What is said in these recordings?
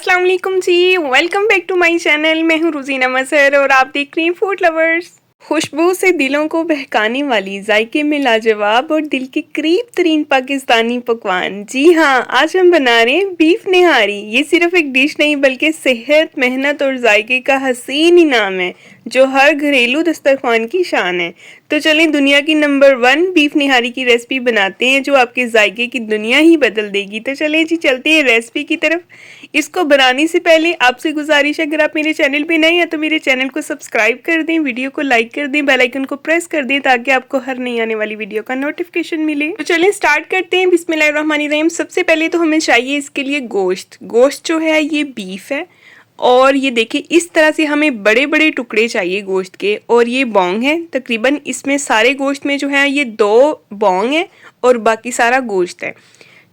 अस्सलाम वालेकुम जी, welcome back to my channel. मैं हूँ रुजीना मजहर और आप देख रही हैं फूड लवर्स। खुशबू से दिलों को बहकाने वाली, जायके में लाजवाब और दिल के करीब तरीन पाकिस्तानी पकवान। जी हाँ, आज हम बना रहे हैं बीफ निहारी। ये सिर्फ एक डिश नहीं बल्कि सेहत, मेहनत और जायके का हसीन इनाम है जो हर घरेलू दस्तरखान की शान है। तो चलें दुनिया की नंबर 1 बीफ निहारी की रेसिपी बनाते हैं जो आपके जायके की दुनिया ही बदल देगी। तो चलें जी, चलते हैं रेसिपी की तरफ। इसको बनाने से पहले आपसे गुजारिश है, अगर आप मेरे चैनल पे नए हैं तो मेरे चैनल को सब्सक्राइब कर दें, वीडियो को लाइक कर दें, बेल आइकन को प्रेस कर दें ताकि आपको हर नई आने वाली वीडियो का नोटिफिकेशन मिले। तो चलें स्टार्ट करते हैं। बिस्मिल्लाहिर्रहमानिर्रहीम। सबसे पहले तो हमें चाहिए इसके लिए गोश्त। गोश्त जो है ये बीफ है और ये देखिए इस तरह से हमें बड़े बड़े टुकड़े चाहिए गोश्त के। और ये बोंग है, तकरीबन इसमें सारे गोश्त में जो है ये 2 बोंग है और बाकी सारा गोश्त है।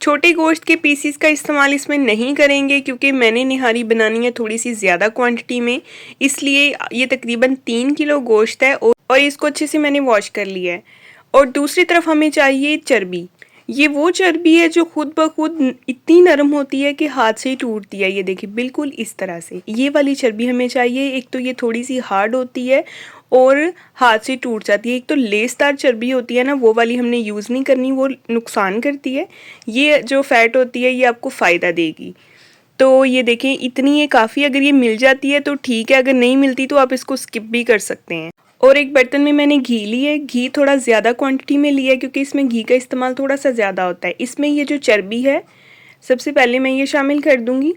छोटे गोश्त के पीसीस का इस्तेमाल इसमें नहीं करेंगे क्योंकि मैंने निहारी बनानी है थोड़ी सी ज़्यादा क्वांटिटी में, इसलिए ये तकरीबन 3 किलो गोश्त है और इसको अच्छे से मैंने वॉश कर लिया है। और दूसरी तरफ हमें चाहिए चर्बी। ये वो चर्बी है जो खुद ब खुद इतनी नरम होती है कि हाथ से ही टूटती है। ये देखिए बिल्कुल इस तरह से ये वाली चर्बी हमें चाहिए। एक तो ये थोड़ी सी हार्ड होती है और हाथ से टूट जाती है। एक तो लेसदार चर्बी होती है ना, वो वाली हमने यूज़ नहीं करनी, वो नुकसान करती है। ये जो फैट होती है ये आपको फ़ायदा देगी। तो ये देखें इतनी ये काफ़ी, अगर ये मिल जाती है तो ठीक है, अगर नहीं मिलती तो आप इसको स्किप भी कर सकते हैं। और एक बर्तन में मैंने घी ली है। घी थोड़ा ज़्यादा क्वांटिटी में लिया है क्योंकि इसमें घी का इस्तेमाल थोड़ा सा ज़्यादा होता है। इसमें ये जो चर्बी है सबसे पहले मैं ये शामिल कर दूँगी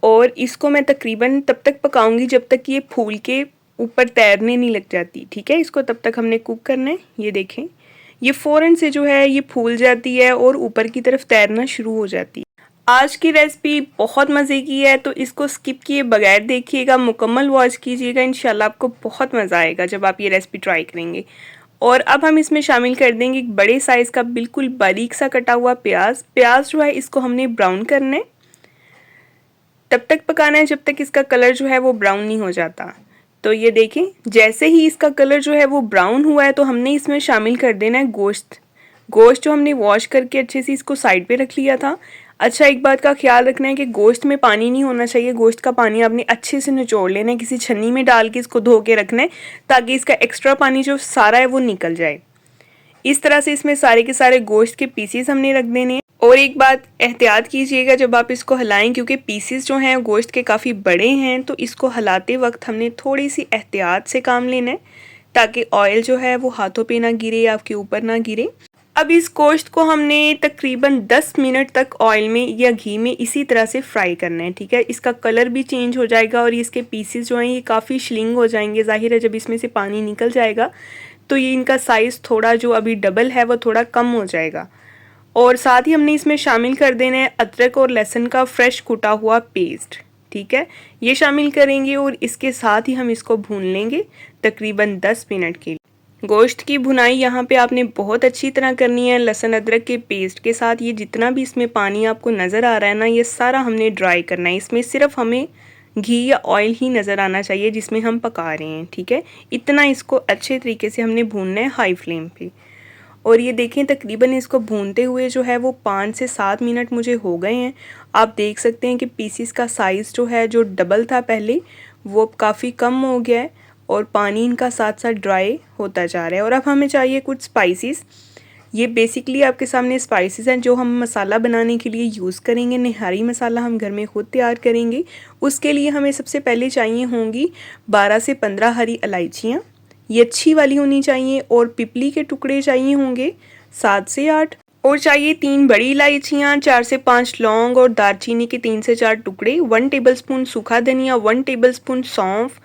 और इसको मैं तकरीबन तब तक पकाऊंगी जब तक ये फूल के ऊपर तैरने नहीं लग जाती। ठीक है, इसको तब तक हमने कुक करना है। ये देखें ये फ़ौरन से जो है ये फूल जाती है और ऊपर की तरफ तैरना शुरू हो जाती है। आज की रेसिपी बहुत मज़े की है तो इसको स्किप किए बगैर देखिएगा, मुकम्मल वॉच कीजिएगा। इंशाल्लाह आपको बहुत मज़ा आएगा जब आप ये रेसिपी ट्राई करेंगे। और अब हम इसमें शामिल कर देंगे एक बड़े साइज़ का बिल्कुल बारीक सा कटा हुआ प्याज। प्याज जो है इसको हमने ब्राउन करना है, तब तक पकाना है जब तक इसका कलर जो है वो ब्राउन नहीं हो जाता। तो ये देखें जैसे ही इसका कलर जो है वो ब्राउन हुआ है तो हमने इसमें शामिल कर देना है गोश्त। गोश्त जो हमने वॉश करके अच्छे से इसको साइड पे रख लिया था। अच्छा, एक बात का ख्याल रखना है कि गोश्त में पानी नहीं होना चाहिए। गोश्त का पानी आपने अच्छे से निचोड़ लेना है, किसी छन्नी में डाल के इसको धो के रखना है ताकि इसका एक्स्ट्रा पानी जो सारा है वो निकल जाए। इस तरह से इसमें सारे के सारे गोश्त के पीसीस हमने रख देने हैं। और एक बात एहतियात कीजिएगा जब आप इसको हिलाएं क्योंकि पीसीस जो हैं गोश्त के काफ़ी बड़े हैं, तो इसको हिलाते वक्त हमने थोड़ी सी एहतियात से काम लेना है ताकि ऑयल जो है वो हाथों पे ना गिरे, आपके ऊपर ना गिरे। अब इस गोश्त को हमने तकरीबन 10 मिनट तक ऑयल में या घी में इसी तरह से फ्राई करना है। ठीक है, इसका कलर भी चेंज हो जाएगा और इसके पीसेस जो हैं ये काफ़ी श्लिंग हो जाएंगे। जाहिर है जब इसमें से पानी निकल जाएगा तो ये इनका साइज़ थोड़ा जो अभी डबल है वो थोड़ा कम हो जाएगा। और साथ ही हमने इसमें शामिल कर देना है अदरक और लहसुन का फ्रेश कुटा हुआ पेस्ट। ठीक है, ये शामिल करेंगे और इसके साथ ही हम इसको भून लेंगे तकरीबन 10 मिनट के लिए। गोश्त की भुनाई यहाँ पे आपने बहुत अच्छी तरह करनी है लहसुन अदरक के पेस्ट के साथ। ये जितना भी इसमें पानी आपको नज़र आ रहा है ना, ये सारा हमने ड्राई करना है। इसमें सिर्फ हमें घी या ऑयल ही नज़र आना चाहिए जिसमें हम पका रहे हैं। ठीक है, इतना इसको अच्छे तरीके से हमने भूनना है हाई फ्लेम पे। और ये देखें तकरीबन इसको भूनते हुए जो है वो 5 से 7 मिनट मुझे हो गए हैं। आप देख सकते हैं कि पीसीस का साइज़ जो है जो डबल था पहले वो अब काफ़ी कम हो गया है और पानी इनका साथ साथ ड्राई होता जा रहा है। और अब हमें चाहिए कुछ स्पाइसेस। ये बेसिकली आपके सामने स्पाइसेस हैं जो हम मसाला बनाने के लिए यूज़ करेंगे। निहारी मसाला हम घर में खुद तैयार करेंगे। उसके लिए हमें सबसे पहले चाहिए होंगी 12 से 15 हरी इलायचियाँ, ये अच्छी वाली होनी चाहिए। और पिपली के टुकड़े चाहिए होंगे 7 से 8। और चाहिए 3 बड़ी इलायचियाँ, 4 से 5 लौंग और दालचीनी के 3 से 4 टुकड़े, 1 टेबलस्पून सूखा धनिया, 1 टेबलस्पून सौंफ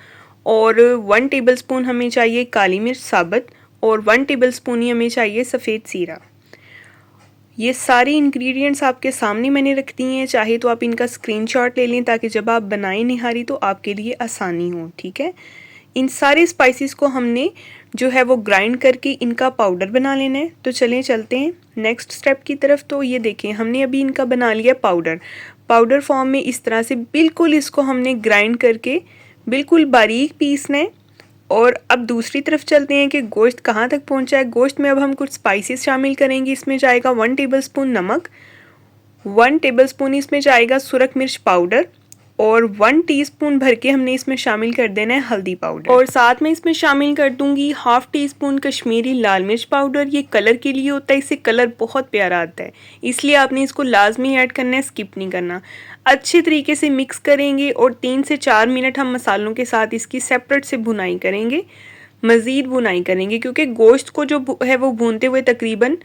और 1 टेबलस्पून हमें चाहिए काली मिर्च साबुत और 1 टेबलस्पून ही हमें चाहिए सफ़ेद सीरा। ये सारी इंग्रेडिएंट्स आपके सामने मैंने रख दी हैं। चाहे तो आप इनका स्क्रीनशॉट ले लें ताकि जब आप बनाएं निहारी तो आपके लिए आसानी हो। ठीक है, इन सारे स्पाइसेस को हमने जो है वो ग्राइंड करके इनका पाउडर बना लेना है। तो चलें चलते हैं नेक्स्ट स्टेप की तरफ। तो ये देखें हमने अभी इनका बना लिया पाउडर। पाउडर फॉर्म में इस तरह से बिल्कुल इसको हमने ग्राइंड करके बिल्कुल बारीक पीसना है। और अब दूसरी तरफ चलते हैं कि गोश्त कहाँ तक पहुँचा है। गोश्त में अब हम कुछ स्पाइसेस शामिल करेंगे। इसमें जाएगा 1 टेबलस्पून नमक, 1 टेबलस्पून इसमें जाएगा सुरख मिर्च पाउडर और 1 टीस्पून भर के हमने इसमें शामिल कर देना है हल्दी पाउडर। और साथ में इसमें शामिल कर दूंगी हाफ टी स्पून कश्मीरी लाल मिर्च पाउडर। ये कलर के लिए होता है, इससे कलर बहुत प्यारा आता है, इसलिए आपने इसको लाजमी ऐड करना है, स्किप नहीं करना। अच्छे तरीके से मिक्स करेंगे और 3 से 4 मिनट हम मसालों के साथ इसकी सेपरेट से भुनाई करेंगे, मज़ीद भुनाई करेंगे, क्योंकि गोश्त को जो है वो भूनते हुए तकरीबन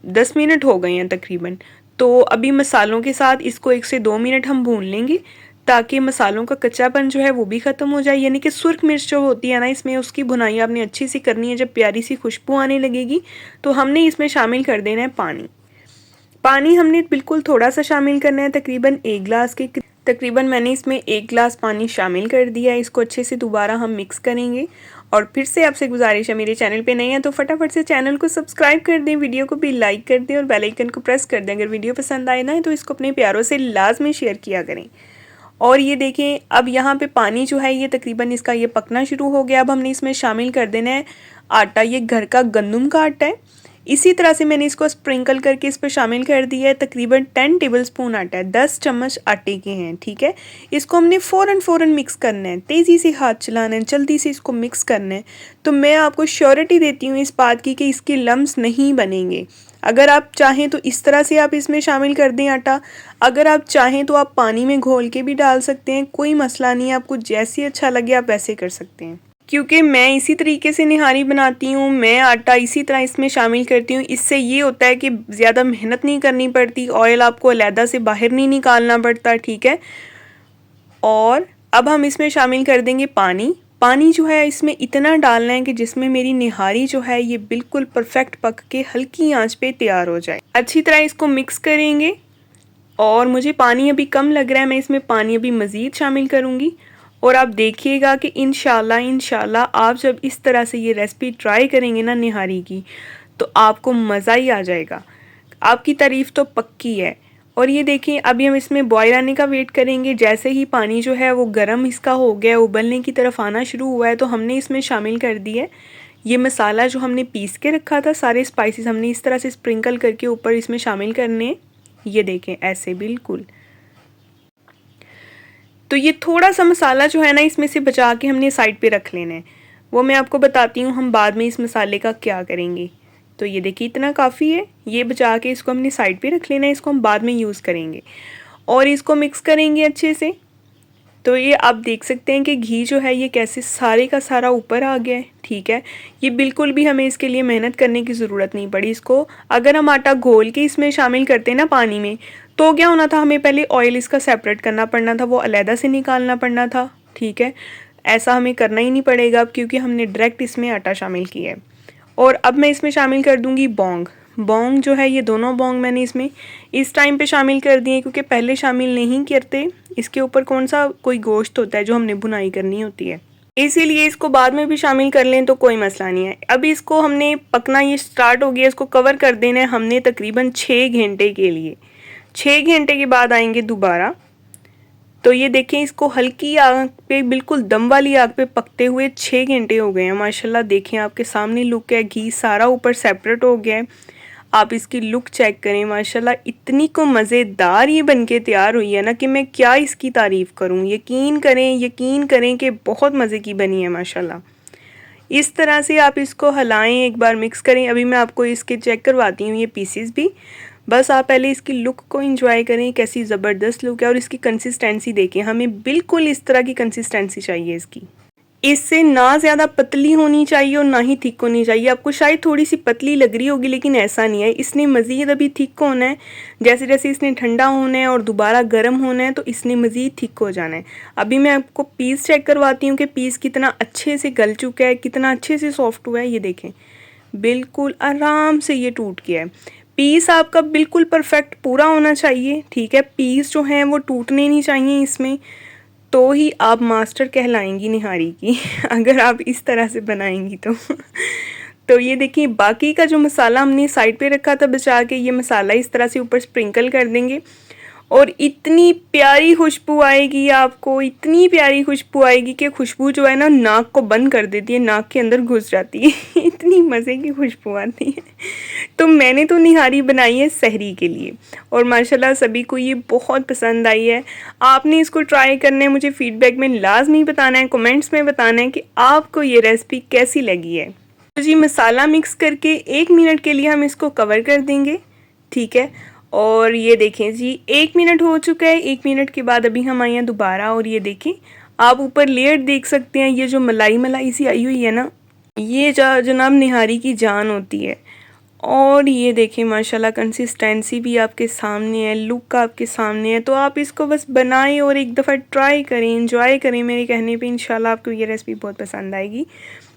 10 मिनट हो गए हैं तकरीबन। तो अभी मसालों के साथ इसको 1 से 2 मिनट हम भून लेंगे ताकि मसालों का कच्चापन जो है वो भी ख़त्म हो जाए। यानी कि सुर्ख मिर्च जो होती है ना, इसमें उसकी भुनाई आपने अच्छी सी करनी है। जब प्यारी सी खुशबू आने लगेगी तो हमने इसमें शामिल कर देना है पानी। पानी हमने बिल्कुल थोड़ा सा शामिल करना है, तकरीबन 1 गिलास के तकरीबन मैंने इसमें 1 गिलास पानी शामिल कर दिया है। इसको अच्छे से दोबारा हम मिक्स करेंगे। और फिर से आपसे गुजारिश है, मेरे चैनल पे नए हैं तो फटाफट से चैनल को सब्सक्राइब कर दें, वीडियो को भी लाइक कर दें और बेल आइकन को प्रेस कर दें। अगर वीडियो पसंद आए ना तो इसको अपने प्यारों से लाजमी शेयर किया करें। और ये देखें, अब यहाँ पे पानी जो है ये तकरीबन इसका ये पकना शुरू हो गया। अब हमने इसमें शामिल कर देना है आटा। ये घर का गंदम का आटा है। इसी तरह से मैंने इसको स्प्रिंकल करके इस पर शामिल कर दिया है। तकरीबन 10 टेबलस्पून आटा है, 10 चम्मच आटे के हैं, ठीक है। इसको हमने फ़ौरन मिक्स करना है, तेज़ी से हाथ चलाना है, जल्दी से इसको मिक्स करना है। तो मैं आपको श्योरिटी देती हूँ इस बात की कि इसके लम्स नहीं बनेंगे। अगर आप चाहें तो इस तरह से आप इसमें शामिल कर दें आटा। अगर आप चाहें तो आप पानी में घोल के भी डाल सकते हैं, कोई मसला नहीं है। आपको जैसे अच्छा लगे आप वैसे कर सकते हैं। क्योंकि मैं इसी तरीके से निहारी बनाती हूँ, मैं आटा इसी तरह इसमें शामिल करती हूँ। इससे ये होता है कि ज़्यादा मेहनत नहीं करनी पड़ती, ऑयल आपको अलहदा से बाहर नहीं निकालना पड़ता, ठीक है। और अब हम इसमें शामिल कर देंगे पानी। पानी जो है इसमें इतना डालना है कि जिसमें मेरी निहारी जो है ये बिल्कुल परफेक्ट पक के हल्की आंच पे तैयार हो जाए। अच्छी तरह इसको मिक्स करेंगे। और मुझे पानी अभी कम लग रहा है, मैं इसमें पानी अभी मज़ीद शामिल करूँगी। और आप देखिएगा कि इंशाल्लाह आप जब इस तरह से ये रेसिपी ट्राई करेंगे ना निहारी की, तो आपको मज़ा ही आ जाएगा। आपकी तारीफ़ तो पक्की है। और ये देखिए, अभी हम इसमें बॉयल आने का वेट करेंगे। जैसे ही पानी जो है वो गर्म इसका हो गया, उबलने की तरफ आना शुरू हुआ है, तो हमने इसमें शामिल कर दिया ये मसाला जो हमने पीस के रखा था। सारे स्पाइसेस हमने इस तरह से स्प्रिंकल करके ऊपर इसमें शामिल करने। ये देखें ऐसे बिल्कुल। तो ये थोड़ा सा मसाला जो है ना इसमें से बचा के हमने साइड पे रख लेना है। वो मैं आपको बताती हूँ हम बाद में इस मसाले का क्या करेंगे। तो ये देखिए इतना काफ़ी है, ये बचा के इसको हमने साइड पे रख लेना है। इसको हम बाद में यूज़ करेंगे और इसको मिक्स करेंगे अच्छे से। तो ये आप देख सकते हैं कि घी जो है ये कैसे सारे का सारा ऊपर आ गया है, ठीक है। ये बिल्कुल भी हमें इसके लिए मेहनत करने की ज़रूरत नहीं पड़ी। इसको अगर हम आटा घोल के इसमें शामिल करते हैं ना पानी में, तो क्या होना था, हमें पहले ऑयल इसका सेपरेट करना पड़ना था, वो अलहदा से निकालना पड़ना था, ठीक है। ऐसा हमें करना ही नहीं पड़ेगा अब, क्योंकि हमने डायरेक्ट इसमें आटा शामिल किया है। और अब मैं इसमें शामिल कर दूँगी बौंग जो है, ये दोनों बौंग मैंने इसमें इस टाइम पे शामिल कर दिए, क्योंकि पहले शामिल नहीं करते। इसके ऊपर कौन सा कोई गोश्त होता है जो हमने भुनाई करनी होती है, इसीलिए इसको बाद में भी शामिल कर लें तो कोई मसला नहीं है। अभी इसको हमने पकना ये स्टार्ट हो गया, इसको कवर कर देना है हमने तकरीबन 6 घंटे के लिए। 6 घंटे के बाद आएंगे दोबारा। तो ये देखें, इसको हल्की आग पे, बिल्कुल दम वाली आग पे पकते हुए 6 घंटे हो गए हैं माशाल्लाह। देखें आपके सामने लुक है, घी सारा ऊपर सेपरेट हो गया है। आप इसकी लुक चेक करें माशाल्लाह, इतनी को मज़ेदार ये बनके तैयार हुई है ना कि मैं क्या इसकी तारीफ़ करूं। यकीन करें कि बहुत मज़े की बनी है माशाल्लाह। इस तरह से आप इसको हिलाएं, एक बार मिक्स करें। अभी मैं आपको इसके चेक करवाती हूँ ये पीसेस भी। बस आप पहले इसकी लुक को एंजॉय करें, कैसी ज़बरदस्त लुक है। और इसकी कंसिस्टेंसी देखें, हमें बिल्कुल इस तरह की कंसिस्टेंसी चाहिए इसकी। इससे ना ज़्यादा पतली होनी चाहिए और ना ही थिक होनी चाहिए। आपको शायद थोड़ी सी पतली लग रही होगी, लेकिन ऐसा नहीं है। इसने मज़ीद अभी थिक होना है। जैसे जैसे इसने ठंडा होना है और दोबारा गर्म होना है, तो इसने मज़ीद थिक हो जाना है। अभी मैं आपको पीस चेक करवाती हूँ कि पीस कितना अच्छे से गल चुका है, कितना अच्छे से सॉफ्ट हुआ है। ये देखें, बिल्कुल आराम से ये टूट गया है। पीस आपका बिल्कुल परफेक्ट पूरा होना चाहिए, ठीक है। पीस जो हैं वो टूटने नहीं चाहिए इसमें, तो ही आप मास्टर कहलाएंगी निहारी की अगर आप इस तरह से बनाएंगी तो ये देखिए, बाकी का जो मसाला हमने साइड पे रखा था बचा के, ये मसाला इस तरह से ऊपर स्प्रिंकल कर देंगे। और इतनी प्यारी खुशबू आएगी आपको, इतनी प्यारी खुशबू आएगी कि खुशबू जो है ना नाक को बंद कर देती है, नाक के अंदर घुस जाती है इतनी मज़े की खुशबू आती है। तो मैंने तो निहारी बनाई है सहरी के लिए और माशाल्लाह सभी को ये बहुत पसंद आई है। आपने इसको ट्राई करना है, मुझे फीडबैक में लाजमी बताना है, कमेंट्स में बताना है कि आपको ये रेसिपी कैसी लगी है। तो जी मसाला मिक्स करके 1 मिनट के लिए हम इसको कवर कर देंगे, ठीक है। और ये देखें जी 1 मिनट हो चुका है। 1 मिनट के बाद अभी हम आए हैं दोबारा और ये देखें आप ऊपर लेयर देख सकते हैं, ये जो मलाई मलाई सी आई हुई है ना, ये जनाब निहारी की जान होती है। और ये देखें माशाल्लाह कंसिस्टेंसी भी आपके सामने है, लुक आपके सामने है। तो आप इसको बस बनाएं और एक दफ़ा ट्राई करें, इंजॉय करें मेरे कहने पे। इंशाल्लाह आपको ये रेसिपी बहुत पसंद आएगी।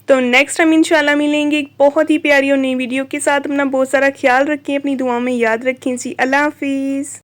तो नेक्स्ट हम इंशाल्लाह मिलेंगे एक बहुत ही प्यारी और नई वीडियो के साथ। अपना बहुत सारा ख्याल रखें, अपनी दुआओं में याद रखें जी। अल्लाह हाफिज़।